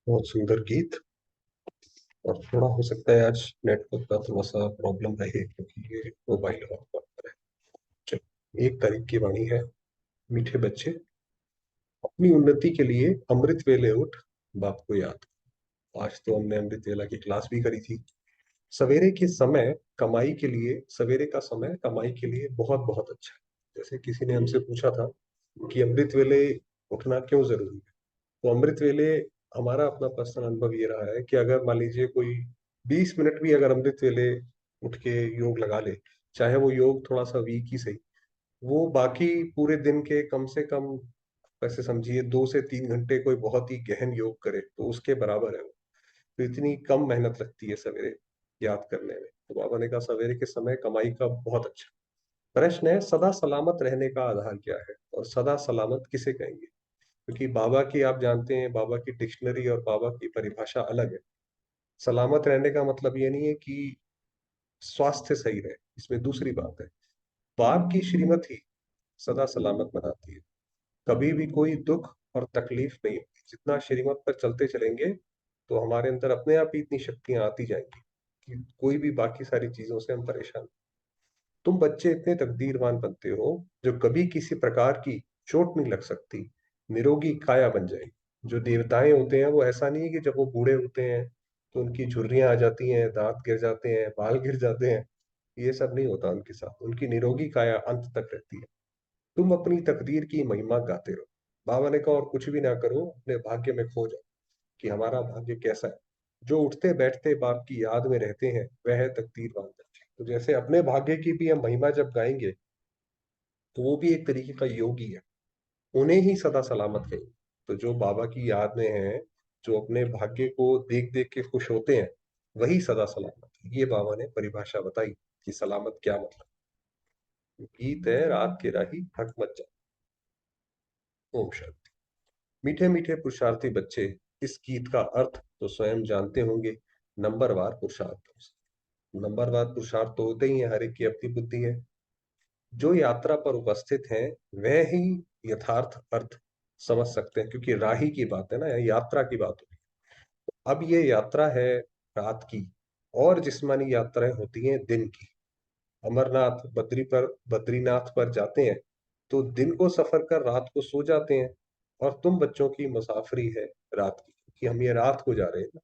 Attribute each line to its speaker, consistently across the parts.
Speaker 1: बहुत सुंदर गीत। और थोड़ा हो सकता है आज नेटवर्क का थोड़ा सा प्रॉब्लम रहे क्योंकि ये मोबाइल पर है। चलो, एक तारीख की वाणी है। मीठे बच्चे, अपनी उन्नति के लिए अमृत वेले उठ, बाप को याद। आज तो हमने अमृत वेला की क्लास भी करी थी। सवेरे के समय कमाई के लिए, सवेरे का समय कमाई के लिए बहुत बहुत अच्छा है। जैसे किसी ने हमसे पूछा था कि अमृत वेले उठना क्यों जरूरी है। तो अमृत वेले, हमारा अपना पर्सनल अनुभव ये रहा है कि अगर मान लीजिए कोई 20 मिनट भी अगर अमृत वेले उठ के योग लगा ले, चाहे वो योग थोड़ा सा वीक ही सही, वो बाकी पूरे दिन के कम से कम, वैसे समझिए 2 से 3 घंटे कोई बहुत ही गहन योग करे तो उसके बराबर है वो। तो इतनी कम मेहनत लगती है सवेरे याद करने में। तो बाबा ने कहा सवेरे के समय कमाई का बहुत अच्छा। प्रश्न है सदा सलामत रहने का आधार क्या है, और सदा सलामत किसे कहेंगे। क्योंकि बाबा की, आप जानते हैं, बाबा की डिक्शनरी और बाबा की परिभाषा अलग है। सलामत रहने का मतलब ये नहीं है कि स्वास्थ्य सही रहे, इसमें दूसरी बात है। बाप की श्रीमत ही सदा सलामत बनाती है। कभी भी कोई दुख और तकलीफ नहीं होती। जितना श्रीमत पर चलते चलेंगे तो हमारे अंदर अपने आप ही इतनी शक्तियां आती जाएंगी कि कोई भी बाकी सारी चीजों से हम परेशान। तुम बच्चे इतने तकदीरवान बनते हो जो कभी किसी प्रकार की चोट नहीं लग सकती, निरोगी काया बन जाएगी। जो देवताएं होते हैं वो ऐसा नहीं है कि जब वो बूढ़े होते हैं तो उनकी झुर्रियां आ जाती हैं, दांत गिर जाते हैं, बाल गिर जाते हैं। ये सब नहीं होता उनके साथ। उनकी निरोगी काया अंत तक रहती है। तुम अपनी तकदीर की महिमा गाते रहो। बाबा ने कहा और कुछ भी ना करो, अपने भाग्य में खो जाओ कि हमारा भाग्य कैसा है। जो उठते बैठते बाप की याद में रहते हैं वह है तकदीरवान बच्चे। तो जैसे अपने भाग्य की भी हम महिमा जब गाएंगे तो वो भी एक तरीके का योग ही है। उन्हें ही सदा सलामत कहेंगे। तो जो बाबा की याद में हैं, जो अपने भाग्य को देख देख के खुश होते हैं, वही सदा सलामत है। ये बाबा ने परिभाषा बताई कि सलामत क्या मतलब। गीत है रात के राही थक मत जा। ओम शांति। मीठे मीठे पुरुषार्थी बच्चे, इस गीत का अर्थ तो स्वयं जानते होंगे। नंबरवार पुरुषार्थ। नंबरवार पुरुषार्थ तो होते ही हैं, हर एक की अपनी बुद्धि है। जो यात्रा पर उपस्थित हैं वह ही यथार्थ अर्थ समझ सकते हैं, क्योंकि राही की बात है ना, यात्रा की बात है। अब ये यात्रा है रात की, और जिस्मानी यात्राएं होती हैं दिन की। अमरनाथ बद्रीनाथ पर जाते हैं तो दिन को सफर कर रात को सो जाते हैं। और तुम बच्चों की मुसाफरी है रात की, कि हम ये रात को जा रहे हैं ना।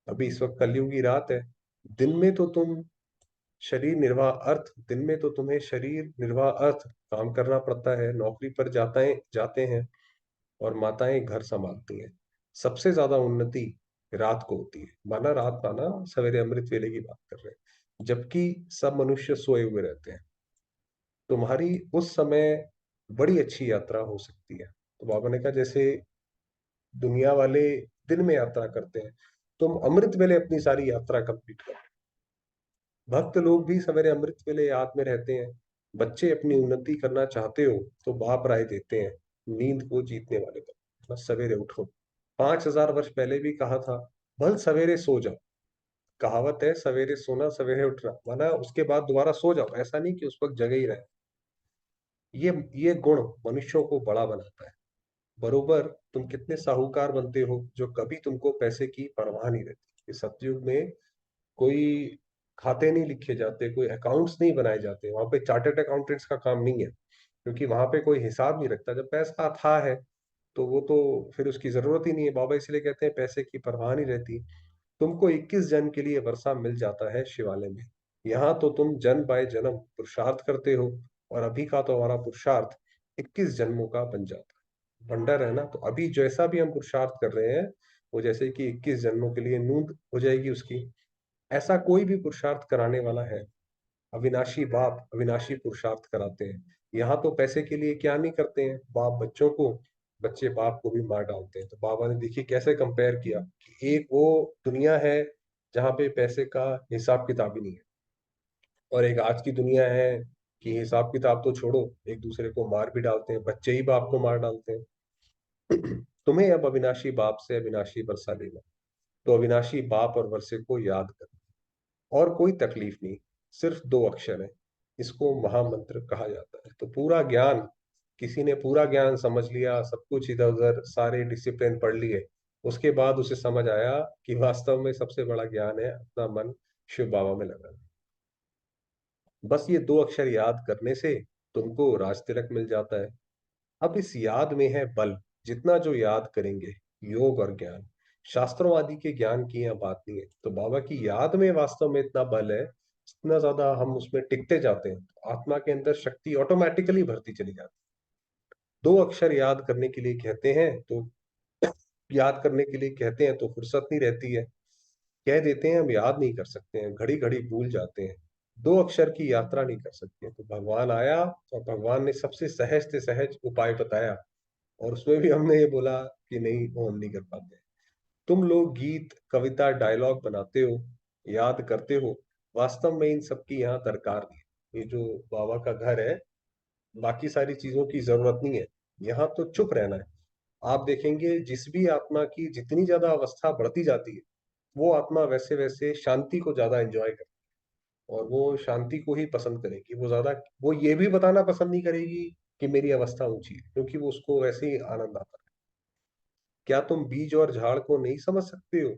Speaker 1: अभी इस वक्त कलयुग की रात है। दिन में तो तुम शरीर निर्वाह अर्थ, दिन में तो तुम्हें शरीर निर्वाह अर्थ काम करना पड़ता है, नौकरी पर जाते हैं, और माताएं घर संभालती हैं। सबसे ज्यादा उन्नति रात को होती है। माना रात, माना सवेरे अमृत वेले की बात कर रहे हैं, जबकि सब मनुष्य सोए हुए रहते हैं। तुम्हारी उस समय बड़ी अच्छी यात्रा हो सकती है। तो बाबा ने कहा जैसे दुनिया वाले दिन में यात्रा करते हैं, तुम अमृत वेले अपनी सारी यात्रा कंप्लीट करो। भक्त लोग भी सवेरे अमृत वेले याद में रहते हैं। बच्चे अपनी उन्नति करना चाहते हो तो बाप राय देते हैं, नींद को जीतने वाले को, बस सवेरे उठो। 5,000 वर्ष पहले भी कहा था, भल सवेरे सो जाओ। कहावत है सवेरे सोना सवेरे उठना, माना उसके बाद दोबारा सो जाओ, ऐसा नहीं कि उस वक्त जगे ही रहे। ये गुण मनुष्यों को बड़ा बनाता है। बरोबर तुम कितने साहूकार बनते हो जो कभी तुमको पैसे की परवाह नहीं रहती। इस सतयुग में कोई खाते नहीं लिखे जाते, कोई अकाउंट्स नहीं बनाए जाते, वहां पे चार्टर्ड अकाउंटेंट्स का काम नहीं है, क्योंकि वहां पे कोई हिसाब नहीं रखता। जब पैसा था है तो वो तो फिर उसकी जरूरत ही नहीं है। बाबा इसलिए कहते हैं पैसे की परवाह नहीं रहती। तुमको 21 जन्म के लिए वर्षा मिल जाता है शिवालय में। यहाँ तो तुम जन्म बाय जन्म पुरुषार्थ करते हो, और अभी का तो हमारा पुरुषार्थ 21 जन्मों का बन जाता है। वंडर है ना। तो अभी जैसा भी हम पुरुषार्थ कर रहे हैं, वो जैसे कि 21 जन्मों के लिए नूंद हो जाएगी उसकी। ऐसा कोई भी पुरुषार्थ कराने वाला है, अविनाशी बाप अविनाशी पुरुषार्थ कराते हैं। यहाँ तो पैसे के लिए क्या नहीं करते हैं बाप बच्चों को, बच्चे बाप को भी मार डालते हैं। तो बाबा ने देखिए कैसे कंपेयर किया कि एक वो दुनिया है जहाँ पे पैसे का हिसाब किताब ही नहीं है, और एक आज की दुनिया है कि हिसाब किताब तो छोड़ो, एक दूसरे को मार भी डालते हैं, बच्चे ही बाप को मार डालते हैं। तुम्हें अब अविनाशी बाप से अविनाशी वर्षा लेना। तो अविनाशी बाप और वर्षे को याद कर, और कोई तकलीफ नहीं। सिर्फ 2 अक्षर है, इसको महामंत्र कहा जाता है। तो पूरा ज्ञान, किसी ने पूरा ज्ञान समझ लिया, सब कुछ इधर उधर सारे डिसिप्लिन पढ़ लिए, उसके बाद उसे समझ आया कि वास्तव में सबसे बड़ा ज्ञान है अपना मन शिव बाबा में लगाना। बस ये दो अक्षर याद करने से तुमको राज तिलक मिल जाता है। अब इस याद में है बल। जितना जो याद करेंगे, योग और ज्ञान, शास्त्रों आदि के ज्ञान की यहाँ बात नहीं है, तो बाबा की याद में वास्तव में इतना बल है, इतना ज्यादा हम उसमें टिकते जाते हैं, तो आत्मा के अंदर शक्ति ऑटोमेटिकली भरती चली जाती है। दो अक्षर याद करने के लिए कहते हैं तो याद करने के लिए कहते हैं तो फुर्सत नहीं रहती है। कह देते हैं हम याद नहीं कर सकते हैं, घड़ी घड़ी भूल जाते हैं, दो अक्षर की यात्रा नहीं कर सकते। तो भगवान आया और भगवान ने सबसे सहज से सहज उपाय बताया, और उसमें भी हमने ये बोला कि नहीं, वो हम नहीं कर पाते। तुम लोग गीत कविता डायलॉग बनाते हो, याद करते हो, वास्तव में इन सब की यहाँ दरकार नहीं है। ये जो बाबा का घर है, बाकी सारी चीजों की जरूरत नहीं है, यहाँ तो चुप रहना है। आप देखेंगे जिस भी आत्मा की जितनी ज्यादा अवस्था बढ़ती जाती है, वो आत्मा वैसे वैसे शांति को ज्यादा एंजॉय करती है, और वो शांति को ही पसंद करेगी। वो ज्यादा, वो ये भी बताना पसंद नहीं करेगी कि मेरी अवस्था ऊंची है, क्योंकि वो उसको वैसे ही आनंद आता है। क्या तुम बीज और झाड़ को नहीं समझ सकते हो?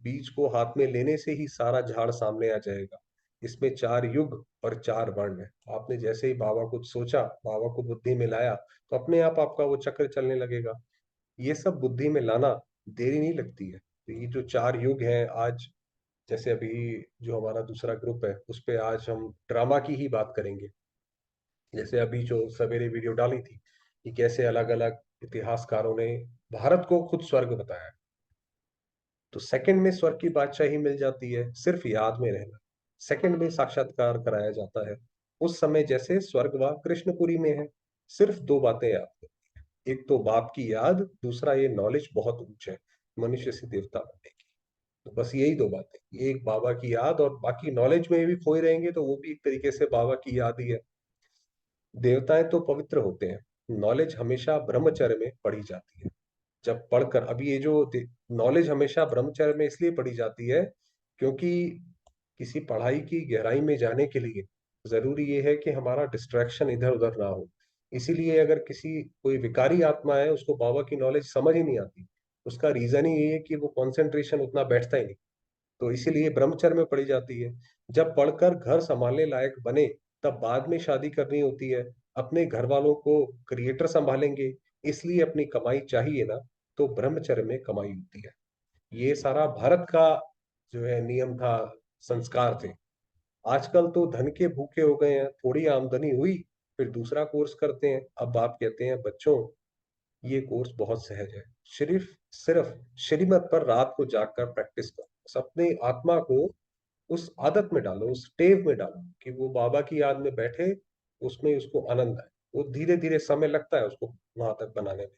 Speaker 1: बीज को हाथ में लेने से ही सारा झाड़ सामने आ जाएगा। इसमें चार युग और चार वर्ण है। आपने जैसे ही बाबा कुछ सोचा, बाबा को बुद्धि में लाया, तो अपने आप आपका वो चक्र चलने लगेगा। ये सब बुद्धि में लाना देरी नहीं लगती है। तो ये जो चार युग हैं आज, जैसे अभी जो हमारा दूसरा ग्रुप है, उस पे आज हम ड्रामा की ही बात करेंगे। जैसे अभी जो सवेरे वीडियो डाली थी कि कैसे अलग अलग इतिहासकारों ने भारत को खुद स्वर्ग बताया। तो सेकंड में स्वर्ग की बादशाही मिल जाती है, सिर्फ याद में रहना। सेकंड में साक्षात्कार कराया जाता है, उस समय जैसे स्वर्ग व कृष्णपुरी में है। सिर्फ दो बातें याद करो, एक तो बाप की याद, दूसरा ये नॉलेज बहुत ऊंच है, मनुष्य से देवता बनने की। तो बस यही दो बातें, एक बाबा की याद, और बाकी नॉलेज में भी खोए रहेंगे तो वो भी एक तरीके से बाबा की याद ही है। देवताएं तो पवित्र होते हैं, नॉलेज हमेशा ब्रह्मचर्य में पढ़ी जाती है। जब पढ़कर, अभी ये जो नॉलेज हमेशा ब्रह्मचर्य में इसलिए पढ़ी जाती है क्योंकि किसी पढ़ाई की गहराई में जाने के लिए जरूरी ये है कि हमारा डिस्ट्रैक्शन इधर उधर ना हो। इसीलिए अगर किसी कोई विकारी आत्मा है, उसको बाबा की नॉलेज समझ ही नहीं आती, उसका रीजन ही ये है कि वो कंसंट्रेशन उतना बैठता ही नहीं। तो इसीलिए ब्रह्मचर्य में पढ़ी जाती है। जब पढ़कर घर संभालने लायक बने, तब बाद में शादी करनी होती है। अपने घर वालों को क्रिएटर संभालेंगे, इसलिए अपनी कमाई चाहिए ना, तो ब्रह्मचर्य में कमाई होती है। ये सारा भारत का जो है नियम था, संस्कार थे। आजकल तो धन के भूखे हो गए हैं, थोड़ी आमदनी हुई फिर दूसरा कोर्स करते हैं। अब बाप कहते हैं बच्चों, ये कोर्स बहुत सहज है, सिर्फ सिर्फ श्रीमत पर रात को जागकर प्रैक्टिस करो। बस अपने आत्मा को उस आदत में डालो, उस टेव में डालो कि वो बाबा की याद में बैठे, उसमें उसको आनंद आए। वो धीरे धीरे समय लगता है उसको वहां तक बनाने में।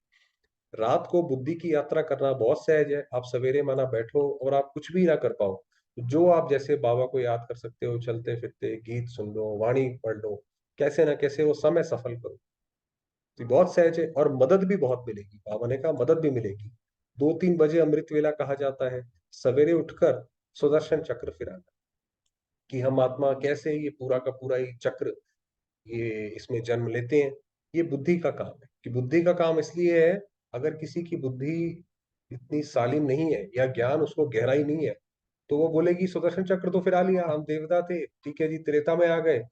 Speaker 1: रात को बुद्धि की यात्रा करना बहुत सहज है। आप सवेरे माना बैठो और आप कुछ भी ना कर पाओ, जो आप जैसे बाबा को याद कर सकते हो, चलते फिरते गीत सुन लो, वाणी पढ़ लो, कैसे ना कैसे वो समय सफल करो। तो ये बहुत सहज है, और मदद भी बहुत मिलेगी। बाबा ने कहा मदद भी मिलेगी। 2-3 बजे अमृत वेला कहा जाता है, सवेरे उठकर सुदर्शन चक्र फिराना। कि हम आत्मा कैसे ये पूरा का पूरा ही चक्र ये इसमें जन्म लेते हैं, ये बुद्धि का काम है। कि बुद्धि का काम इसलिए है, अगर किसी की बुद्धि इतनी सालिम नहीं है या ज्ञान उसको गहराई नहीं है, तो वो बोलेगी सुदर्शन चक्र तो फिरा लिया, हम देवता थे, ठीक है जी, त्रेता में आ गए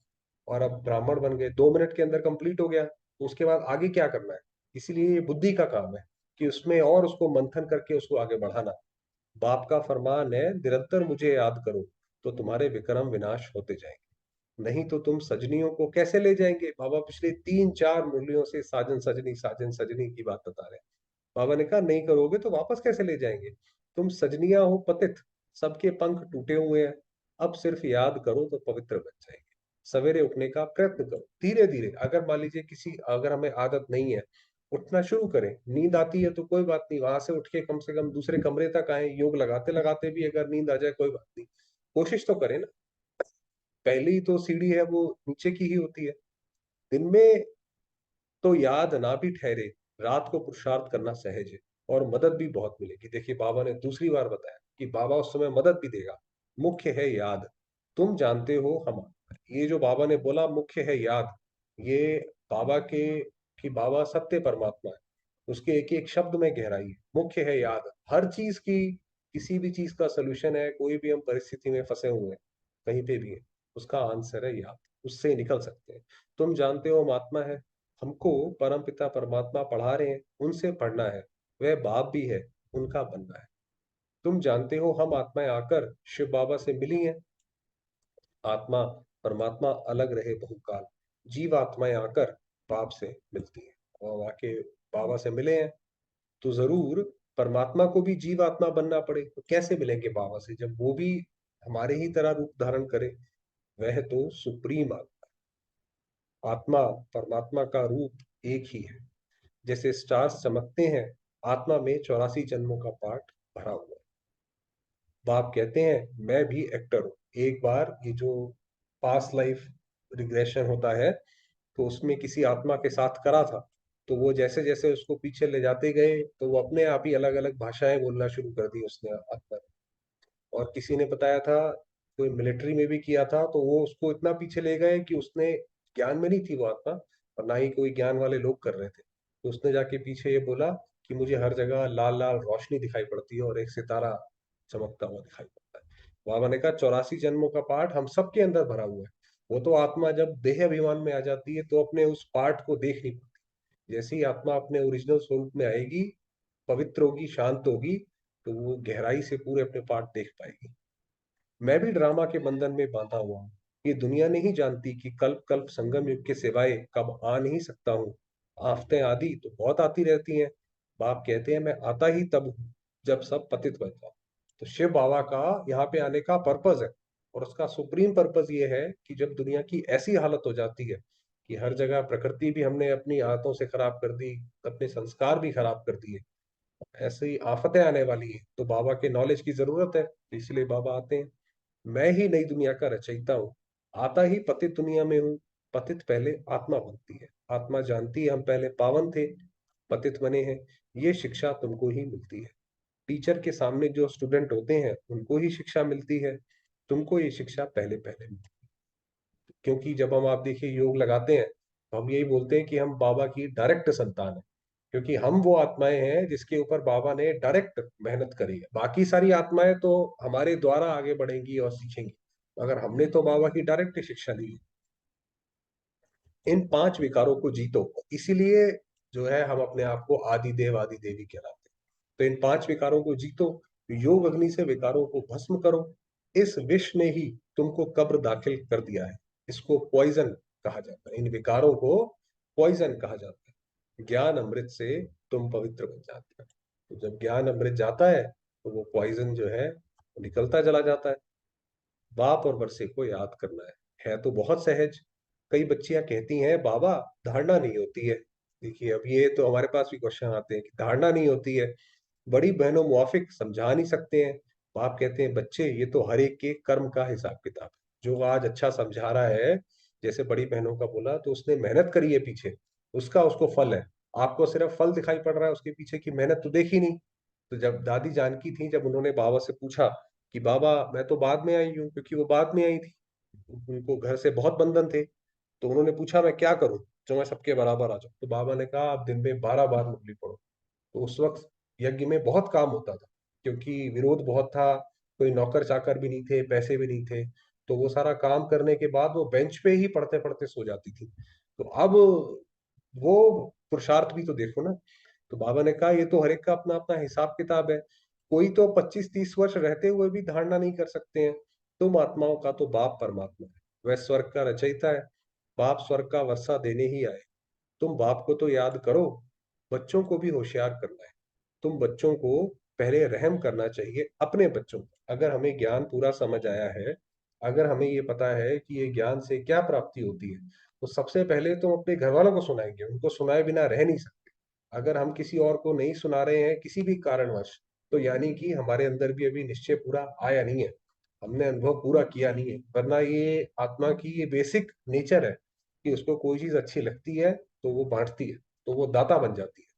Speaker 1: और अब ब्राह्मण बन गए, 2 मिनट के अंदर कंप्लीट हो गया, तो उसके बाद आगे क्या करना है। इसीलिए ये बुद्धि का काम है कि उसमें और उसको मंथन करके उसको आगे बढ़ाना। बाप का फरमान है, निरंतर मुझे याद करो तो तुम्हारे विक्रम विनाश होते जाएंगे, नहीं तो तुम सजनियों को कैसे ले जाएंगे। बाबा पिछले 3-4 मुरलियों से साजन सजनी की बात बता रहे हैं। बाबा ने कहा नहीं करोगे तो वापस कैसे ले जाएंगे। तुम सजनिया हो पतित, सबके पंख टूटे हुए हैं, अब सिर्फ याद करो तो पवित्र बन जाएंगे। सवेरे उठने का प्रयत्न करो धीरे धीरे। अगर मान लीजिए किसी, अगर हमें आदत नहीं है, उठना शुरू करें। नींद आती है तो कोई बात नहीं, वहां से उठ के कम से कम दूसरे कमरे तक आए, योग लगाते लगाते भी अगर नींद आ जाए कोई बात नहीं, कोशिश तो करें ना। पहली तो सीढ़ी है वो नीचे की ही होती है। दिन में तो याद ना भी ठहरे, रात को पुरुषार्थ करना सहज है, और मदद भी बहुत मिलेगी। देखिए बाबा ने दूसरी बार बताया कि बाबा उस समय मदद भी देगा। मुख्य है याद, तुम जानते हो हम। ये जो बाबा ने बोला मुख्य है याद, ये बाबा के, कि बाबा सत्य परमात्मा है। उसके एक एक शब्द में गहराई है। मुख्य है याद, हर चीज की, किसी भी चीज का सोल्यूशन है, कोई भी हम परिस्थिति में फंसे हुए हैं, कहीं पे भी है, उसका आंसर है याद, उससे निकल सकते हैं। तुम जानते हो हम आत्मा है, हमको परम पिता परमात्मा पढ़ा रहे हैं, उनसे पढ़ना है, वह बाप भी है, उनका बनना है। तुम जानते हो हम आत्माएं आकर शिव बाबा से मिली हैं, आत्मा परमात्मा अलग रहे बहुकाल, जीव आत्माएं आकर बाप से मिलती हैं। और आके बाबा से मिले हैं तो जरूर परमात्मा को भी जीव आत्मा बनना पड़े, तो कैसे मिलेंगे बाबा से जब वो भी हमारे ही तरह रूप धारण करे। वह तो सुप्रीम आत्मा, आत्मा परमात्मा का रूप एक ही है। जैसे स्टार्स चमकते हैं, आत्मा में 84 जन्मों का पाठ भरा हुआ है। बाप कहते हैं मैं भी एक्टर हूँ। एक बार ये जो पास्ट लाइफ रिग्रेशन होता है, तो उसमें किसी आत्मा के साथ करा था, तो वो जैसे जैसे उसको पीछे ले जाते गए तो वो अपने आप ही अलग अलग भाषाएं बोलना शुरू कर दी उसने आत्मा ने। और किसी ने बताया था, कोई मिलिट्री में भी किया था, तो वो उसको इतना पीछे ले गए कि उसने, ज्ञान में नहीं थी वो आत्मा, और ना ही कोई ज्ञान वाले लोग कर रहे थे, तो उसने जाके पीछे ये बोला कि मुझे हर जगह लाल लाल रोशनी दिखाई पड़ती है और एक सितारा चमकता हुआ दिखाई पड़ता है। बाबा ने कहा 84 जन्मों का पाठ हम सबके अंदर भरा हुआ है। वो तो आत्मा जब देह अभिमान में आ जाती है तो अपने उस पाठ को देख नहीं पाती। जैसे ही आत्मा अपने ओरिजिनल स्वरूप में आएगी, पवित्र होगी, शांत होगी, तो वो गहराई से पूरे अपने पाठ देख पाएगी। मैं भी ड्रामा के बंधन में बांधा हुआ हूँ, ये दुनिया नहीं जानती कि कल्प कल्प संगम युग के सिवाय कब आ नहीं सकता हूँ। आफतें आदि तो बहुत आती रहती हैं, बाप कहते हैं मैं आता ही तब हूँ जब सब पतित बन जाओ। तो शिव बाबा का यहाँ पे आने का पर्पज है, और उसका सुप्रीम पर्पज ये है कि जब दुनिया की ऐसी हालत हो जाती है कि हर जगह प्रकृति भी हमने अपनी आदतों से खराब कर दी, अपने संस्कार भी खराब कर दिए, ऐसे ही आफतें आने वाली है, तो बाबा के नॉलेज की जरूरत है, इसलिए बाबा आते हैं। मैं ही नई दुनिया का रचयिता हूँ, आता ही पतित दुनिया में हूँ। पतित पहले आत्मा बनती है, आत्मा जानती है हम पहले पावन थे, पतित बने हैं। ये शिक्षा तुमको ही मिलती है। टीचर के सामने जो स्टूडेंट होते हैं उनको ही शिक्षा मिलती है, तुमको ये शिक्षा पहले पहले मिलती है। क्योंकि जब हम, आप देखिए, योग लगाते हैं तो हम यही बोलते हैं कि हम बाबा की डायरेक्ट संतान है, क्योंकि हम वो आत्माएं हैं जिसके ऊपर बाबा ने डायरेक्ट मेहनत करी है। बाकी सारी आत्माएं तो हमारे द्वारा आगे बढ़ेंगी और सीखेंगी, मगर हमने तो बाबा की डायरेक्ट शिक्षा ली है। इन 5 विकारों को जीतो, इसीलिए जो है हम अपने आप को आदि देव आदि देवी कहलाते हैं। तो इन 5 विकारों को जीतो, योग अग्नि से विकारों को भस्म करो। इस विष ने ही तुमको कब्र दाखिल कर दिया है, इसको पॉइजन कहा जाता है, इन विकारों को पॉइजन कहा जाता है। ज्ञान अमृत से तुम पवित्र बन जाते हो, तो जब ज्ञान अमृत जाता है तो वो पॉइजन जो है वो निकलता चला जाता है। बाप और वर्षे को याद करना है तो बहुत सहज। कई बच्चियां कहती हैं बाबा धारणा नहीं होती है। देखिए, अब ये तो हमारे पास भी क्वेश्चन आते हैं कि धारणा नहीं होती है, बड़ी बहनों मुआफिक समझा नहीं सकते हैं। बाप कहते हैं बच्चे ये तो हर एक के कर्म का हिसाब किताब है, जो आज अच्छा समझा रहा है, जैसे बड़ी बहनों का बोला, तो उसने मेहनत करी है पीछे, उसका उसको फल है। आपको सिर्फ फल दिखाई पड़ रहा है, उसके पीछे की मेहनत तो देखी नहीं। तो जब दादी जानकी थी, जब उन्होंने बाबा से पूछा कि बाबा मैं तो बाद में आई हूँ, क्योंकि वो बाद में आई थी, उनको घर से बहुत बंधन थे, तो उन्होंने पूछा मैं क्या करूं जो मैं सबके बराबर आ जाऊं। तो बाबा ने कहा आप दिन में 12 बार मुरली पढ़ो। तो उस वक्त यज्ञ में बहुत काम होता था, क्योंकि विरोध बहुत था, कोई नौकर चाकर भी नहीं थे, पैसे भी नहीं थे, तो वो सारा काम करने के बाद वो बेंच पे ही पढ़ते पढ़ते सो जाती थी। तो अब वो पुरुषार्थ भी तो देखो ना। तो बाबा ने कहा ये तो हर एक का अपना अपना हिसाब किताब है, कोई तो 25-30 वर्ष रहते हुए भी धारणा नहीं कर सकते हैं। तुम आत्माओं का तो बाप परमात्मा है, वह स्वर्ग का रचयिता है, बाप स्वर्ग का वर्षा देने ही आए। तुम बाप को तो याद करो, बच्चों को भी होशियार करना है। तुम बच्चों को पहले रहम करना चाहिए अपने बच्चों पर। अगर हमें ज्ञान पूरा समझ आया है, अगर हमें ये पता है कि ये ज्ञान से क्या प्राप्ति होती है, तो सबसे पहले तो अपने घर वालों को सुनाएंगे, उनको सुनाए बिना रह नहीं सकते। अगर हम किसी और को नहीं सुना रहे हैं किसी भी कारणवश, तो यानी कि हमारे अंदर भी अभी निश्चय पूरा आया नहीं है, हमने अनुभव पूरा किया नहीं है। वरना ये आत्मा की ये बेसिक नेचर है कि उसको कोई चीज अच्छी लगती है तो वो बांटती है, तो वो दाता बन जाती है।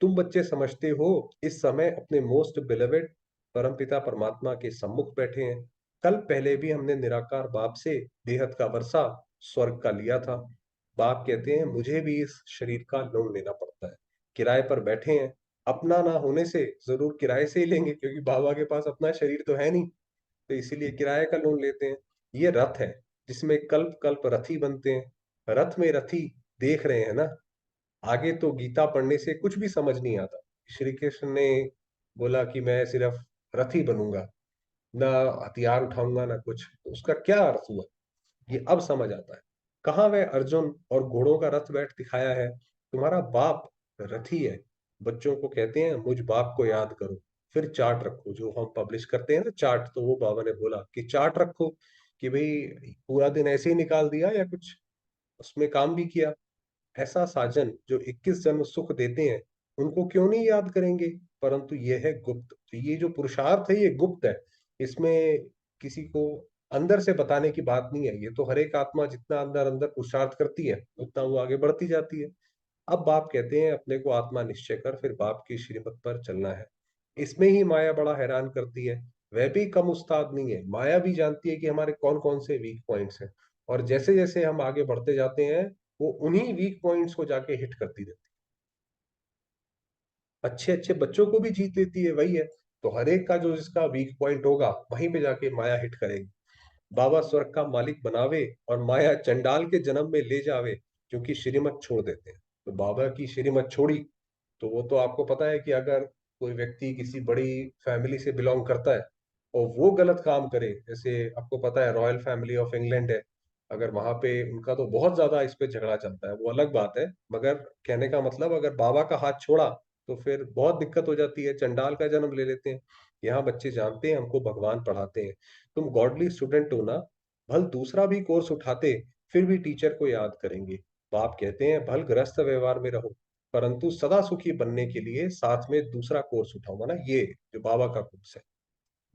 Speaker 1: तुम बच्चे समझते हो इस समय अपने मोस्ट बिलीवेड परमपिता परमात्मा के सम्मुख बैठे हैं। कल पहले भी हमने निराकार बाप से बेहद का वर्षा स्वर्ग का लिया था। बाप कहते हैं मुझे भी इस शरीर का लोन लेना पड़ता है, किराए पर बैठे हैं, अपना ना होने से जरूर किराए से ही लेंगे, क्योंकि बाबा के पास अपना शरीर तो है नहीं, तो इसीलिए किराए का लोन लेते हैं। ये रथ है जिसमें कल्प कल्प रथी बनते हैं। रथ में रथी देख रहे हैं ना। आगे तो गीता पढ़ने से कुछ भी समझ नहीं आता। श्री कृष्ण ने बोला कि मैं सिर्फ रथी बनूंगा, ना हथियार उठाऊंगा ना कुछ, तो उसका क्या अर्थ हुआ ये अब समझ आता है। कहाँ वह अर्जुन और घोड़ों का रथ बैठ दिखाया है। तुम्हारा बाप रथी है। बच्चों को कहते हैं मुझ बाप को याद करो, फिर चार्ट रखो, जो हम पब्लिश करते हैं ना चार्ट, तो वो बाबा ने बोला कि चार्ट रखो, कि भाई पूरा दिन ऐसे ही निकाल दिया या कुछ उसमें काम भी किया। ऐसा साजन जो 21 जन्म सुख देते हैं, उनको क्यों नहीं याद करेंगे। परंतु यह है गुप्त, तो ये जो पुरुषार्थ है ये गुप्त है। इसमें किसी को अंदर से बताने की बात नहीं है। ये तो हर एक आत्मा जितना अंदर अंदर पुरुषार्थ करती है उतना वो आगे बढ़ती जाती है। अब बाप कहते हैं अपने को आत्मा निश्चय कर, फिर बाप की श्रीमत पर चलना है। इसमें ही माया बड़ा हैरान करती है। वह भी कम उस्ताद नहीं है, माया भी जानती है कि हमारे कौन कौन से वीक पॉइंट्स हैं। और जैसे जैसे हम आगे बढ़ते जाते हैं, वो उन्हीं वीक पॉइंट्स को जाके हिट करती रहती है। अच्छे अच्छे बच्चों को भी जीत लेती है, वही है। तो हर एक का जो जिसका वीक पॉइंट होगा वहीं पे जाके माया हिट करेगी। बाबा स्वर्ग का मालिक बनावे और माया चंडाल के जन्म में ले जावे, क्योंकि श्रीमत छोड़ देते हैं। तो बाबा की श्रीमत छोड़ी, तो वो तो आपको पता है कि अगर कोई व्यक्ति किसी बड़ी फैमिली से बिलोंग करता है और वो गलत काम करे, जैसे आपको पता है रॉयल फैमिली ऑफ इंग्लैंड है, अगर वहां पे उनका तो बहुत ज्यादा इस पे झगड़ा चलता है, वो अलग बात है। मगर कहने का मतलब अगर बाबा का हाथ छोड़ा तो फिर बहुत दिक्कत हो जाती है, चंडाल का जन्म ले लेते हैं। यहाँ बच्चे जानते हैं हमको भगवान पढ़ाते हैं। तुम गॉडली स्टूडेंट हो ना, भल दूसरा भी कोर्स उठाते, फिर भी टीचर को याद करेंगे। बाप कहते हैं भल गृहस्थ व्यवहार में रहो, परंतु सदा सुखी बनने के लिए साथ में दूसरा कोर्स उठाओ, ना ये जो बाबा का कोर्स है।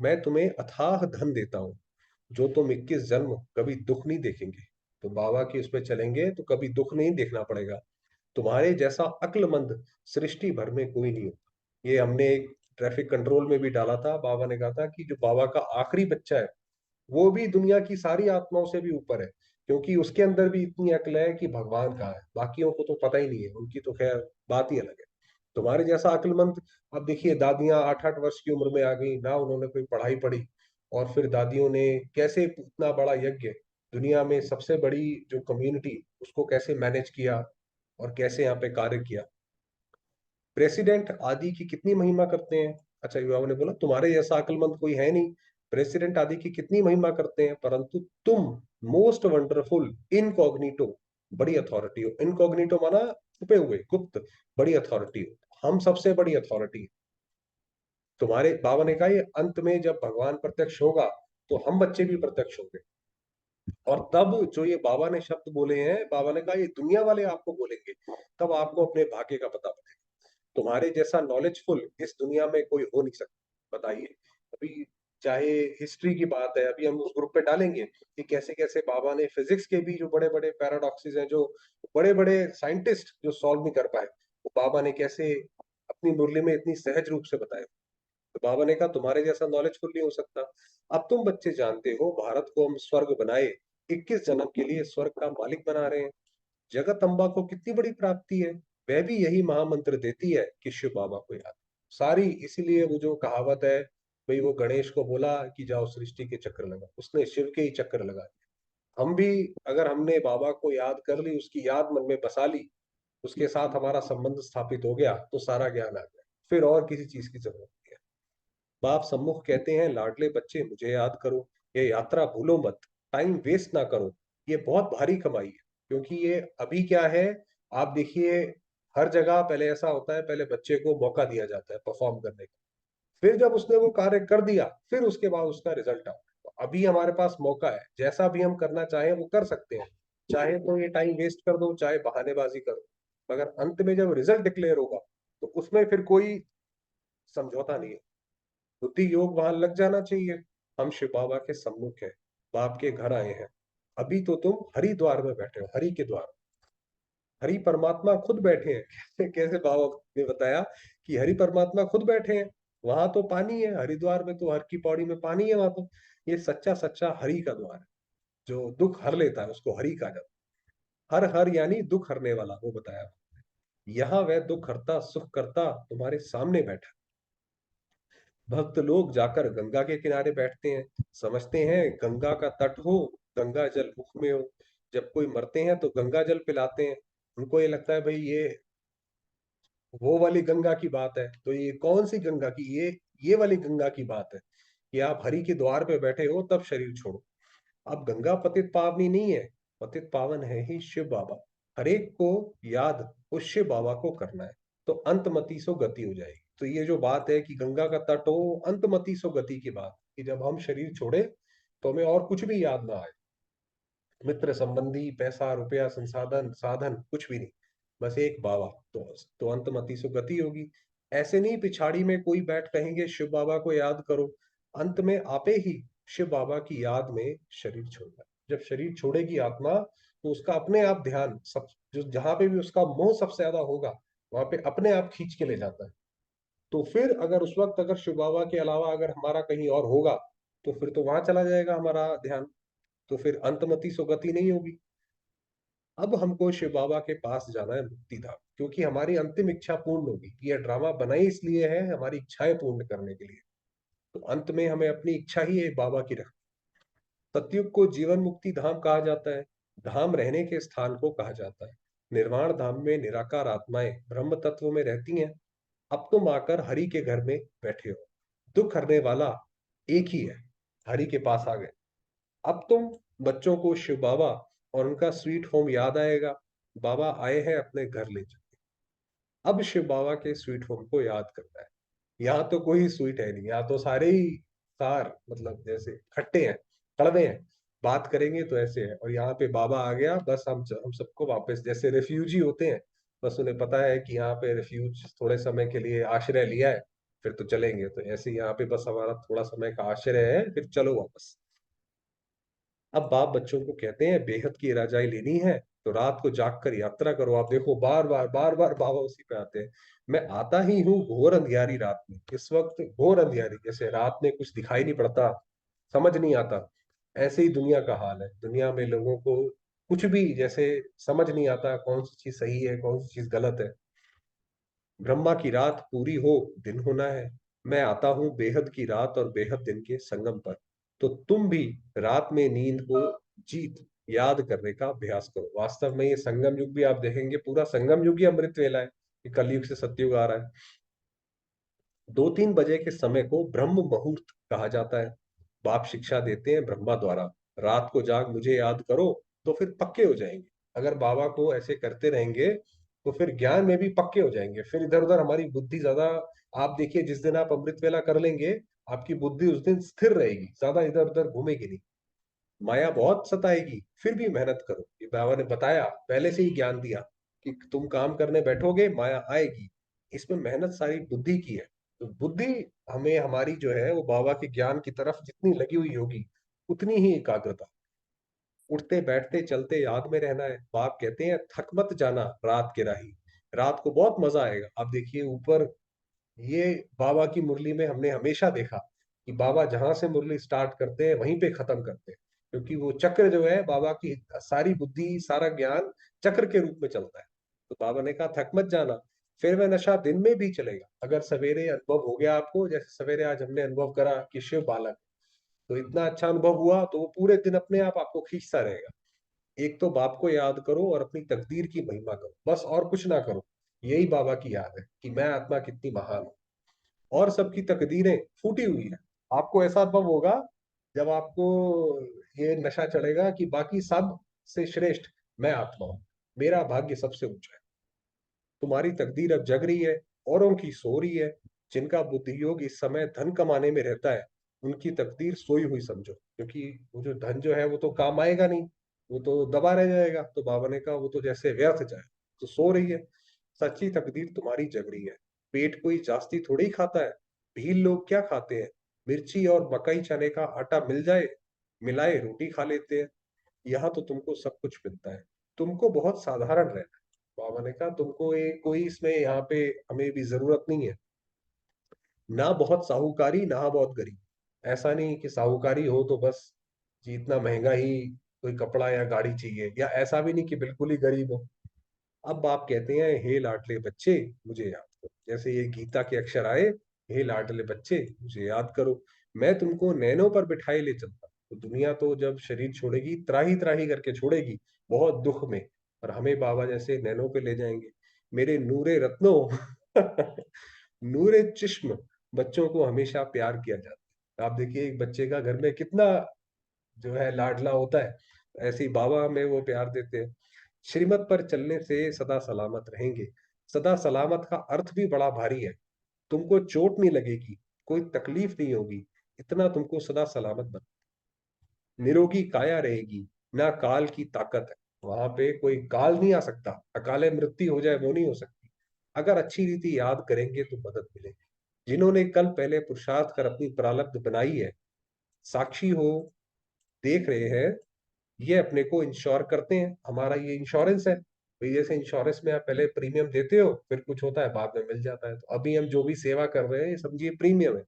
Speaker 1: मैं तुम्हें अथाह धन देता हूँ, जो तुम 21 जन्म कभी दुख नहीं देखेंगे। तो बाबा की उस पर चलेंगे तो कभी दुख नहीं देखना पड़ेगा। तुम्हारे जैसा अक्लमंद सृष्टि भर में कोई नहीं होता। ये हमने एक ट्रैफिक कंट्रोल में भी डाला था। बाबा ने कहा था कि जो बाबा का आखिरी बच्चा है वो भी दुनिया की सारी आत्माओं से भी ऊपर है, क्योंकि उसके अंदर भी इतनी अक्ल है कि भगवान कहाँ है। बाकियों को तो पता ही नहीं है, उनकी तो खैर बात ही अलग है। तुम्हारे जैसा अक्लमंद, अब देखिए दादियां 8-8 वर्ष की उम्र में आ गई ना, उन्होंने कोई पढ़ाई पढ़ी, और फिर दादियों ने कैसे इतना बड़ा यज्ञ, दुनिया में सबसे बड़ी जो कम्युनिटी, उसको कैसे मैनेज किया और कैसे यहाँ पे कार्य किया। प्रेसिडेंट आदि की कितनी महिमा करते हैं। अच्छा, युवाओं ने बोला तुम्हारे जैसा अक्लमंद कोई है नहीं। प्रेसिडेंट आदि की कितनी महिमा करते हैं, परंतु तुम मोस्ट वंडरफुल इनकॉग्निटो, बड़ी अथॉरिटी हो। इनकॉग्निटो माना छुपे हुए, गुप्त, बड़ी अथॉरिटी हो। हम सबसे बड़ी अथॉरिटी। तुम्हारे बाबा ने कहा ये अंत में जब भगवान प्रत्यक्ष होगा तो हम बच्चे भी प्रत्यक्ष होंगे। और तब जो ये बाबा ने शब्द बोले हैं, बाबा ने कहा ये दुनिया वाले आपको बोलेंगे, तब आपको अपने भाग्य का पता। तुम्हारे जैसा नॉलेजफुल इस दुनिया में कोई हो नहीं सकता, बताइए। अभी चाहे हिस्ट्री की बात है, अभी हम उस ग्रुप पे डालेंगे कि कैसे कैसे बाबा ने फिजिक्स के भी जो बड़े बड़े पैराडॉक्सेस हैं, जो बड़े बड़े साइंटिस्ट जो सॉल्व नहीं कर पाए, वो बाबा ने कैसे अपनी मुरली में इतनी सहज रूप से बताए। तो बाबा ने कहा तुम्हारे जैसा नॉलेजफुल नहीं हो सकता। अब तुम बच्चे जानते हो भारत को हम स्वर्ग बनाए, 21 जन्म के लिए स्वर्ग का मालिक बना रहे हैं। जगत अम्बा को कितनी बड़ी प्राप्ति है, वह भी यही महामंत्र देती है कि शिव बाबा को याद। सारी इसीलिए वो जो कहावत है, भाई वो गणेश को बोला कि जाओ सृष्टि के चक्कर लगा, उसने शिव के ही चक्कर लगा दिए। हम भी अगर हमने बाबा को याद कर ली, उसकी याद मन में बसा ली, उसके साथ हमारा संबंध स्थापित हो गया, तो सारा ज्ञान आ गया, फिर और किसी चीज की जरूरत नहीं है। बाप सम्मुख कहते हैं लाडले बच्चे मुझे याद करो, ये यात्रा भूलो मत, टाइम वेस्ट ना करो। ये बहुत भारी कमाई है, क्योंकि ये अभी क्या है, आप देखिए हर जगह पहले ऐसा होता है, पहले बच्चे को मौका दिया जाता है परफॉर्म करने का, फिर जब उसने वो कार्य कर दिया फिर उसके बाद उसका रिजल्ट आता है। तो अभी हमारे पास मौका है, जैसा भी हम करना चाहें वो कर सकते हैं। चाहे तो ये टाइम वेस्ट कर दो, चाहे बहानेबाजी करो, मगर अंत में जब रिजल्ट डिक्लेयर होगा तो उसमें फिर कोई समझौता नहीं है। बुद्धि योग वहां लग जाना चाहिए। हम शिव बाबा के सम्मुख हैं, बाप के घर आए हैं। अभी तो तुम हरिद्वार में बैठे हो, हरि के द्वार। हरि परमात्मा खुद बैठे हैं। कैसे कैसे बाबा ने बताया कि हरि परमात्मा खुद बैठे हैं। वहां तो पानी है, हरिद्वार में तो हर की पौड़ी में पानी है वहां तो। ये सच्चा सच्चा हरि का द्वार है, जो दुख हर लेता है उसको हरि कहा जाता है। हर हर यानी दुख हरने वाला, वो बताया। यहाँ वह दुख हरता सुख करता तुम्हारे सामने बैठा। भक्त लोग जाकर गंगा के किनारे बैठते हैं, समझते हैं गंगा का तट हो, गंगा जल मुख में हो। जब कोई मरते हैं तो गंगा जल पिलाते हैं। उनको ये लगता है भाई ये वो वाली गंगा की बात है, तो ये कौन सी गंगा की, ये वाली गंगा की बात है कि आप हरि के द्वार पे बैठे हो तब शरीर छोड़ो। अब गंगा पतित पावनी नहीं है, पतित पावन है ही शिव बाबा। हरेक को याद उस शिव बाबा को करना है, तो अंतमति सो गति हो जाएगी। तो ये जो बात है कि गंगा का तट हो, अंतमति सो गति की बात, कि जब हम शरीर छोड़े तो हमें और कुछ भी याद ना आए, मित्र संबंधी पैसा रुपया संसाधन साधन कुछ भी नहीं, बस एक बाबा। तो अंतमति सो गति होगी। ऐसे नहीं पिछाड़ी में कोई बैठ कहेंगे शिव बाबा को याद करो, अंत में आपे ही शिव बाबा की याद में शरीर छोड़ना। जब शरीर छोड़ेगी आत्मा, तो उसका अपने आप ध्यान सब, जो जहां पे भी उसका मोह सबसे ज्यादा होगा, वहां पे अपने आप खींच के ले जाता है। तो फिर अगर उस वक्त अगर शिव बाबा के अलावा अगर हमारा कहीं और होगा, तो फिर तो वहां चला जाएगा हमारा ध्यान, तो फिर अंतमति सुगति नहीं होगी। अब हमको शिव बाबा के पास जाना है मुक्ति धाम, क्योंकि हमारी अंतिम इच्छा पूर्ण होगी। ये ड्रामा बना ही इसलिए है हमारी इच्छाएं पूर्ण करने के लिए। तो अंत में हमें अपनी इच्छा ही एक बाबा की रख। सतयुग को जीवन मुक्ति धाम कहा जाता है, धाम रहने के स्थान को कहा जाता है। निर्वाण धाम में निराकार आत्माएं ब्रह्म तत्व में रहती हैं। अब तुम आकर हरि के घर में बैठे हो, दुख हरने वाला एक ही है, हरि के पास आ गए। अब तुम बच्चों को शिव बाबा और उनका स्वीट होम याद आएगा, बाबा आए हैं अपने घर ले जाओ। अब शिव बाबा के स्वीट होम को याद करना है। यहाँ तो कोई स्वीट है नहीं, यहाँ तो सारे ही सार मतलब जैसे खट्टे हैं, कड़वे हैं। बात करेंगे तो ऐसे है, और यहाँ पे बाबा आ गया, बस हम सबको वापस जैसे रेफ्यूजी होते हैं, बस उन्हें पता है कि यहाँ पे रेफ्यूज थोड़े समय के लिए आश्रय लिया है, फिर तो चलेंगे। तो ऐसे यहाँ पे बस हमारा थोड़ा समय का आश्रय है, फिर चलो वापस। अब बाप बच्चों को कहते हैं बेहद की राजाई लेनी है तो रात को जागकर यात्रा करो। आप देखो बार बार बाबा उसी पे आते हैं। मैं आता ही हूँ घोर अंधियारी रात में, इस वक्त घोर अंधियारी, जैसे रात में कुछ दिखाई नहीं पड़ता, समझ नहीं आता। ऐसे ही दुनिया का हाल है, दुनिया में लोगों को कुछ भी जैसे समझ नहीं आता, कौन सी चीज सही है कौन सी चीज गलत है। ब्रह्मा की रात पूरी हो दिन होना है, मैं आता हूँ बेहद की रात और बेहद दिन के संगम पर। तो तुम भी रात में नींद को जीत याद करने का अभ्यास करो। वास्तव में ये संगम युग भी आप देखेंगे, पूरा संगम युग ही अमृत वेला है, ये कलयुग से सतयुग आ रहा है। 2-3 बजे के समय को ब्रह्म मुहूर्त कहा जाता है। बाप शिक्षा देते हैं ब्रह्मा द्वारा, रात को जाग मुझे याद करो तो फिर पक्के हो जाएंगे। अगर बाबा को ऐसे करते रहेंगे तो फिर ज्ञान में भी पक्के हो जाएंगे, फिर इधर उधर हमारी बुद्धि ज्यादा। आप देखिए जिस दिन आप अमृत वेला कर लेंगे, आपकी बुद्धि उस दिन स्थिर रहेगी, ज्यादा इधर उधर घूमेगी नहीं। माया बहुत सताएगी, फिर भी मेहनत करो, ये बाबा ने बताया, पहले से ही ज्ञान दिया कि तुम काम करने बैठोगे माया आएगी। इसमें मेहनत सारी बुद्धि की है। तो बुद्धि हमें हमारी जो है वो बाबा के ज्ञान की तरफ जितनी लगी हुई होगी, उतनी ही एकाग्रता। उठते बैठते चलते याद में रहना है। बाप कहते हैं थक मत जाना रात के राही, रात को बहुत मजा आएगा। आप देखिए ऊपर, ये बाबा की मुरली में हमने हमेशा देखा कि बाबा जहां से मुरली स्टार्ट करते हैं वहीं पे खत्म करते हैं, क्योंकि वो चक्र जो है बाबा की सारी बुद्धि सारा ज्ञान चक्र के रूप में चलता है। तो बाबा ने कहा थक मत जाना, फिर वह नशा दिन में भी चलेगा। अगर सवेरे अनुभव हो गया आपको, जैसे सवेरे आज हमने अनुभव करा कि शिव बालक, तो इतना अच्छा अनुभव हुआ तो वो पूरे दिन अपने आप आपको खींचता रहेगा। एक तो बाप को याद करो और अपनी तकदीर की महिमा करो, बस और कुछ ना करो। यही बाबा की याद है कि मैं आत्मा कितनी महान हूँ, और सबकी तकदीरें फूटी हुई है। आपको ऐसा अनुभव होगा जब आपको ये नशा चढ़ेगा कि बाकी सब से श्रेष्ठ मैं आत्मा हूं, मेरा भाग्य सबसे ऊंचा है। तुम्हारी तकदीर अब जग रही है, औरों की सो रही है। जिनका बुद्धि योग इस समय धन कमाने में रहता है, उनकी तकदीर सोई हुई समझो, क्योंकि वो जो धन जो है वो तो काम आएगा नहीं, वो तो दबा रह जाएगा। तो बाबा ने कहा वो तो जैसे व्यर्थ जाए, तो सो रही है। सच्ची तकदीर तुम्हारी जग रही है। पेट कोई जास्ती थोड़ी ही खाता है, भील लोग क्या खाते हैं, मिर्ची और मकई चने का आटा मिल जाए मिलाए रोटी खा लेते हैं। यहाँ तो तुमको सब कुछ मिलता है, तुमको बहुत साधारण रहना है। बाबा ने कहा तुमको ये कोई इसमें यहाँ पे हमें भी जरूरत नहीं है, ना बहुत साहूकारी ना बहुत गरीब। ऐसा नहीं कि साहूकारी हो तो बस जी इतना महंगा ही कोई कपड़ा या गाड़ी चाहिए, या ऐसा भी नहीं कि बिल्कुल ही गरीब हो। अब बाप कहते हैं, हे लाडले बच्चे मुझे याद करो, जैसे ये गीता के अक्षर आए, हे लाडले बच्चे मुझे याद करो, मैं तुमको नैनों पर बिठाए ले चलता। तो दुनिया तो जब शरीर छोड़ेगी त्राही त्राही करके छोड़ेगी, बहुत दुख में, और हमें बाबा जैसे नैनों पे ले जाएंगे। मेरे नूरे रत्नों नूरे चिश्म बच्चों को हमेशा प्यार किया जाता है। आप देखिए एक बच्चे का घर में कितना जो है लाडला होता है, ऐसे ही बाबा हमें वो प्यार देते हैं। श्रीमत पर चलने से सदा सलामत रहेंगे। सदा सलामत का अर्थ भी बड़ा भारी है। तुमको चोट नहीं लगेगी, कोई तकलीफ नहीं होगी, इतना तुमको सदा सलामत बन, निरोगी काया रहेगी, ना काल की ताकत है। वहां पे कोई काल नहीं आ सकता, अकाले मृत्यु हो जाए वो नहीं हो सकती। अगर अच्छी रीति याद करेंगे तो मदद मिलेगी। जिन्होंने कल पहले पुरुषार्थ कर अपनी प्रारब्ध बनाई है, साक्षी हो, देख रहे हैं, ये अपने को इंश्योर करते हैं, हमारा ये इंश्योरेंस है भाई। जैसे इंश्योरेंस में आप पहले प्रीमियम देते हो, फिर कुछ होता है बाद में मिल जाता है, तो अभी हम जो भी सेवा कर रहे हैं ये समझिए प्रीमियम है।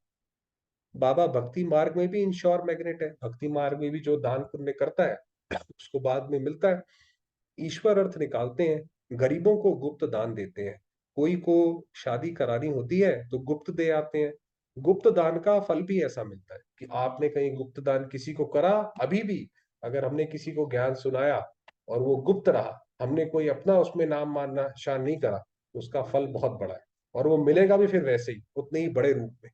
Speaker 1: बाबा भक्ति मार्ग में भी इंश्योर मैग्नेट है, भक्ति मार्ग में भी जो दान पुण्य करता है उसको बाद में मिलता है। ईश्वर अर्थ निकालते हैं, गरीबों को गुप्त दान देते हैं। कोई को शादी करानी होती है तो गुप्त दे आते हैं। गुप्त दान का फल भी ऐसा मिलता है कि आपने कहीं गुप्त दान किसी को करा, अभी भी अगर हमने किसी को ज्ञान सुनाया और वो गुप्त रहा, हमने कोई अपना उसमें नाम मानना शान नहीं करा, तो उसका फल बहुत बड़ा है, और वो मिलेगा भी फिर वैसे ही उतने ही बड़े रूप में।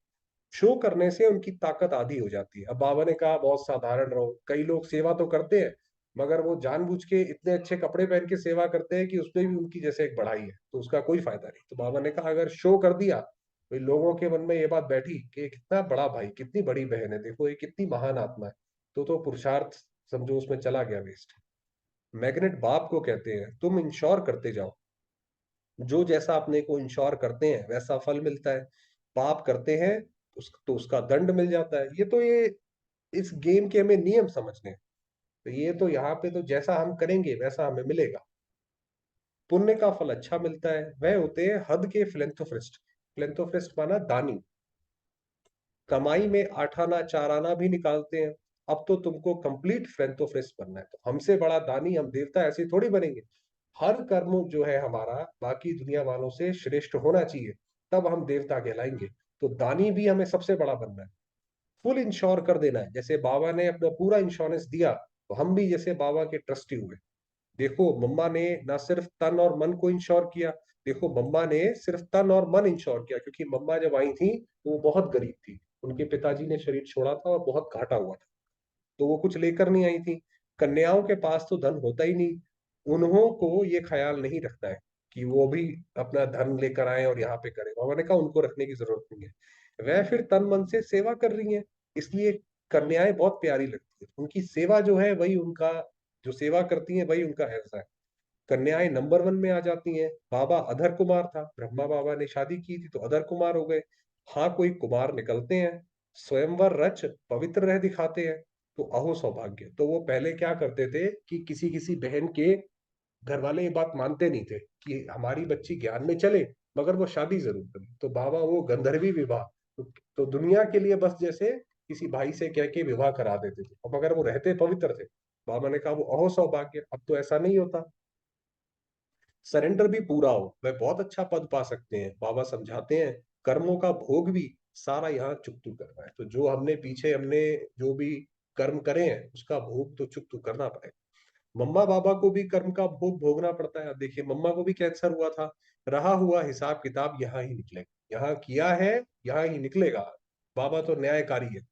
Speaker 1: शो करने से उनकी ताकत आधी हो जाती है। अब बाबा ने कहा बहुत साधारण रहो, कई लोग सेवा तो करते हैं मगर वो जानबूझ के इतने अच्छे कपड़े पहन के सेवा करते हैं कि उसमें भी उनकी जैसे एक बढ़ाई है, तो उसका कोई फायदा नहीं। तो बाबा ने कहा अगर शो कर दिया तो लोगों के मन में ये बात बैठी कि ये कितना बड़ा भाई, कितनी बड़ी बहन है, देखो ये कितनी महान आत्मा है, तो पुरुषार्थ समझो उसमें चला गया वेस्ट। मैग्नेट बाप को कहते हैं तुम इंश्योर करते जाओ, जो जैसा अपने को इंश्योर करते हैं वैसा फल मिलता है। पाप करते हैं तो उसका दंड मिल जाता है। ये इस गेम के हमें नियम समझने हैं। तो ये तो यहाँ पे तो जैसा हम करेंगे वैसा हमें मिलेगा। पुण्य का फल अच्छा मिलता है, वह होते हैं हद के फिलेंथोफ्रिस्ट। फिलेंथोफ्रिस्ट माना दानी, कमाई में 8 आना 4 आना भी निकालते हैं। अब तो तुमको कंप्लीट फिलेंथोफ्रिस्ट बनना है, तो हमसे बड़ा दानी हम देवता ऐसे थोड़ी बनेंगे। हर कर्म जो है हमारा बाकी दुनिया वालों से श्रेष्ठ होना चाहिए, तब हम देवता कहलाएंगे। तो दानी भी हमें सबसे बड़ा बनना है, फुल इंश्योर कर देना है। जैसे बाबा ने अपना पूरा इंश्योरेंस दिया, तो हम भी जैसे बाबा के ट्रस्टी हुए। देखो मम्मा ने ना सिर्फ तन और मन को इंश्योर किया, देखो मम्मा ने सिर्फ तन और मन इंश्योर किया, क्योंकि मम्मा जब आई थी तो वो बहुत गरीब थी, उनके पिताजी ने शरीर छोड़ा था और बहुत घाटा हुआ था, तो वो कुछ लेकर नहीं आई थी। कन्याओं के पास तो धन होता ही नहीं, उन्हों को ये ख्याल नहीं रखना है कि वो भी अपना धन लेकर आए और यहाँ पे करें। बाबा ने कहा उनको रखने की जरूरत नहीं है, वह फिर तन मन से सेवा कर रही हैं, इसलिए कन्याएं बहुत प्यारी लगती है। उनकी सेवा जो है वही उनका, जो सेवा करती हैं वही उनका ऐसा है। कन्याएं नंबर 1 में आ जाती हैं। बाबा अधर कुमार था, ब्रह्मा बाबा ने शादी की थी तो अधर कुमार हो गए। हाँ कोई कुमार निकलते हैं, स्वयंवर रच पवित्र रह दिखाते हैं, तो अहो सौभाग्य। तो वो पहले क्या करते थे कि किसी किसी बहन के घर वाले ये बात मानते नहीं थे कि हमारी बच्ची ज्ञान में चले मगर वो शादी जरूर करे, तो बाबा वो गंधर्वी विवाह, तो दुनिया के लिए बस जैसे किसी भाई से कह के विवाह करा देते थे, और मगर वो रहते पवित्र थे। बाबा ने कहा वो अहो सौभाग्य। अब तो ऐसा नहीं होता, सरेंडर भी पूरा हो वह बहुत अच्छा पद पा सकते हैं। बाबा समझाते हैं कर्मों का भोग भी सारा यहाँ चुकतू करना है, तो जो हमने पीछे हमने जो भी कर्म करे हैं उसका भोग तो चुकतू करना पड़ेगा। मम्मा बाबा को भी कर्म का भोग भोगना पड़ता है। अब देखिए मम्मा को भी कैंसर हुआ था, रहा हुआ हिसाब किताब यहाँ ही निकलेगा, यहाँ किया है यहाँ ही निकलेगा। बाबा तो न्यायकारी है।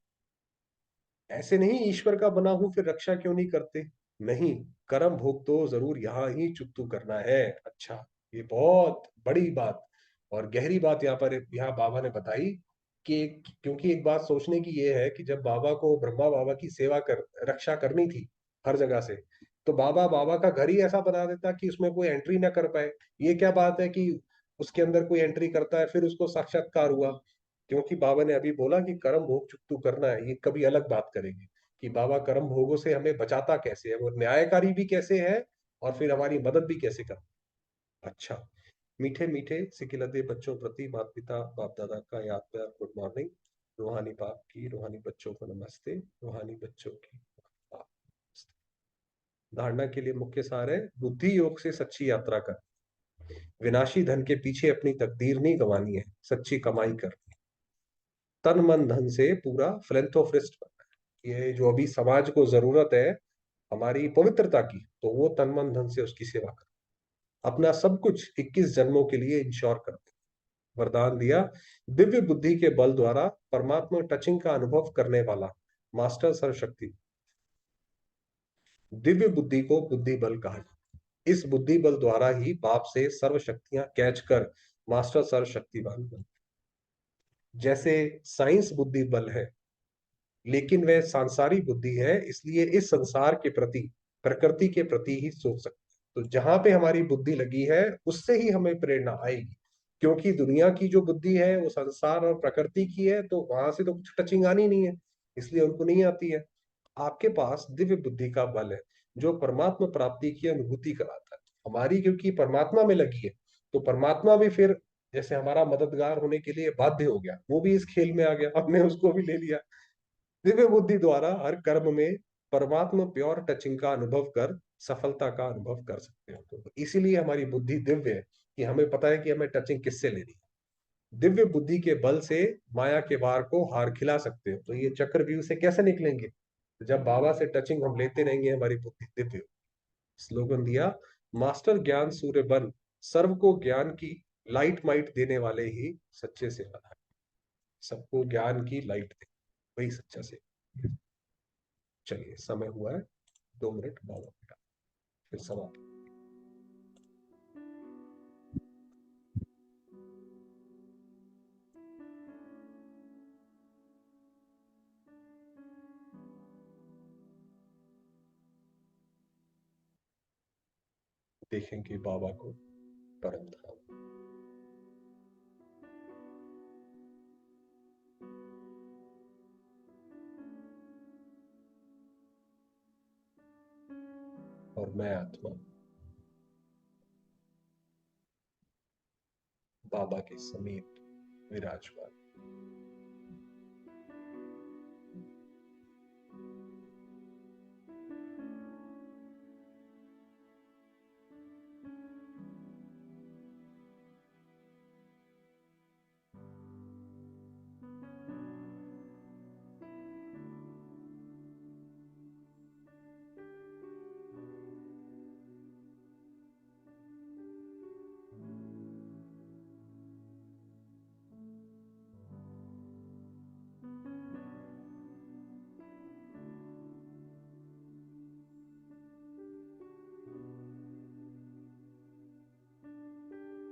Speaker 1: ऐसे नहीं ईश्वर का बना हूं फिर रक्षा क्यों नहीं करते, नहीं, कर्म भोग तो जरूर यहाँ ही चुकतू करना है। अच्छा, ये बहुत बड़ी बात और गहरी बात यहाँ पर यहाँ बाबा ने बताई कि क्योंकि एक बात सोचने की ये है कि जब बाबा को ब्रह्मा बाबा की सेवा कर रक्षा करनी थी हर जगह से, तो बाबा बाबा का घर ही ऐसा बना देता कि उसमें कोई एंट्री ना कर पाए। ये क्या बात है कि उसके अंदर कोई एंट्री करता है फिर उसको साक्षात्कार हुआ। क्योंकि बाबा ने अभी बोला कि कर्म भोग चुकतू करना है, ये कभी अलग बात करेंगे कि बाबा कर्म भोगों से हमें बचाता कैसे है, वो न्यायकारी भी कैसे है, और फिर हमारी मदद भी कैसे कर। अच्छा, मीठे मीठे सिकिलते बच्चों प्रति माता पिता बाप दादा का याद प्यार गुड मॉर्निंग। रूहानी बाप की रूहानी बच्चों को नमस्ते, रूहानी बच्चों की धारणा के लिए मुख्य सार है, बुद्धि योग से सच्ची यात्रा कर, विनाशी धन के पीछे अपनी तकदीर नहीं गंवानी है, सच्ची कमाई कर, तन मन धन से पूरा फिलेंथ्रोपिस्ट बनना है। ये जो अभी समाज को जरूरत है हमारी पवित्रता की, तो वो तन मन धन से उसकी सेवा कर, अपना सब कुछ 21 जन्मों के लिए इंश्योर कर दे। वरदान दिया, दिव्य बुद्धि के बल द्वारा परमात्मा टचिंग का अनुभव करने वाला मास्टर सर्वशक्ति। दिव्य बुद्धि को बुद्धि बल कहा जाता है। इस बुद्धि बल द्वारा ही बाप से सर्व शक्तियां कैच कर मास्टर सर्वशक्तिवान बन। जैसे साइंस बुद्धि बल है, लेकिन वह सांसारिक बुद्धि है, इसलिए इस संसार के प्रति, प्रकृति के प्रति ही सोच सकते हैं। तो जहां पे हमारी बुद्धि लगी है उससे ही हमें प्रेरणा आएगी, क्योंकि दुनिया की जो बुद्धि है वो संसार और प्रकृति की है, तो वहां से तो कुछ टचिंग आनी नहीं है, इसलिए उनको नहीं आती है। आपके पास दिव्य बुद्धि का बल है जो परमात्मा प्राप्ति की अनुभूति कराता है। हमारी क्योंकि परमात्मा में लगी है, तो परमात्मा भी फिर जैसे हमारा मददगार होने के लिए बाध्य हो गया, वो भी इस खेल में आ गया, हमने उसको भी ले लिया। दिव्य बुद्धि द्वारा हर कर्म में परमात्मा प्योर टचिंग का अनुभव कर सफलता का अनुभव कर सकते हो। तो इसीलिए हमारी बुद्धि दिव्य है कि हमें पता है कि हमें टचिंग किससे लेनी है। दिव्य बुद्धि के बल से माया के वार को हार खिला सकते हो। तो ये चक्रव्यूह से कैसे निकलेंगे? जब बाबा से टचिंग हम लेते रहेंगे, हमारी बुद्धि दिव्य। स्लोगन दिया, मास्टर ज्ञान सूर्य बन, सर्व को ज्ञान की लाइट माइट देने वाले ही सच्चे सेवा है। सबको ज्ञान की लाइट दे, वही सच्चा सेवा। चलिए समय हुआ है 2 मिनट बाबा बेटा, फिर समाप्त। देखेंगे बाबा को परम धाम। और मैं आत्मा बाबा के समीप विराजमान।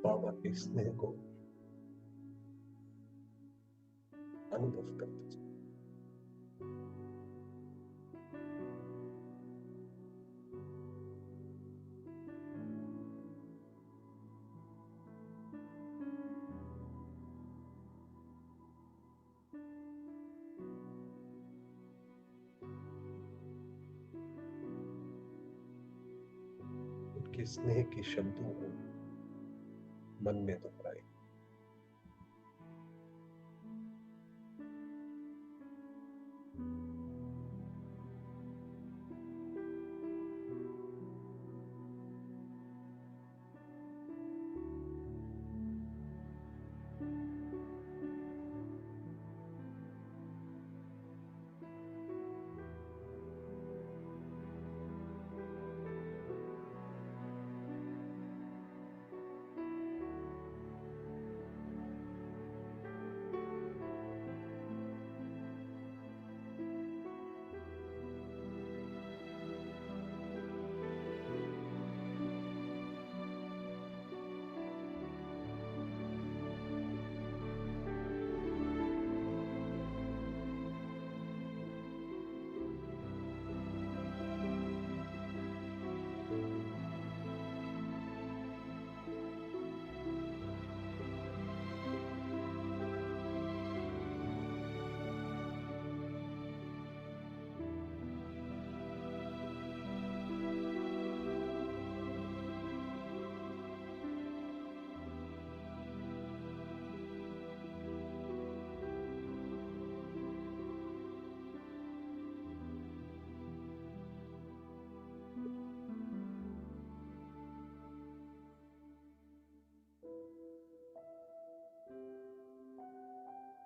Speaker 1: बाबा के स्नेह को अनुभव करते जाओ। उनके स्नेह के शब्दों को मन में दोहराए।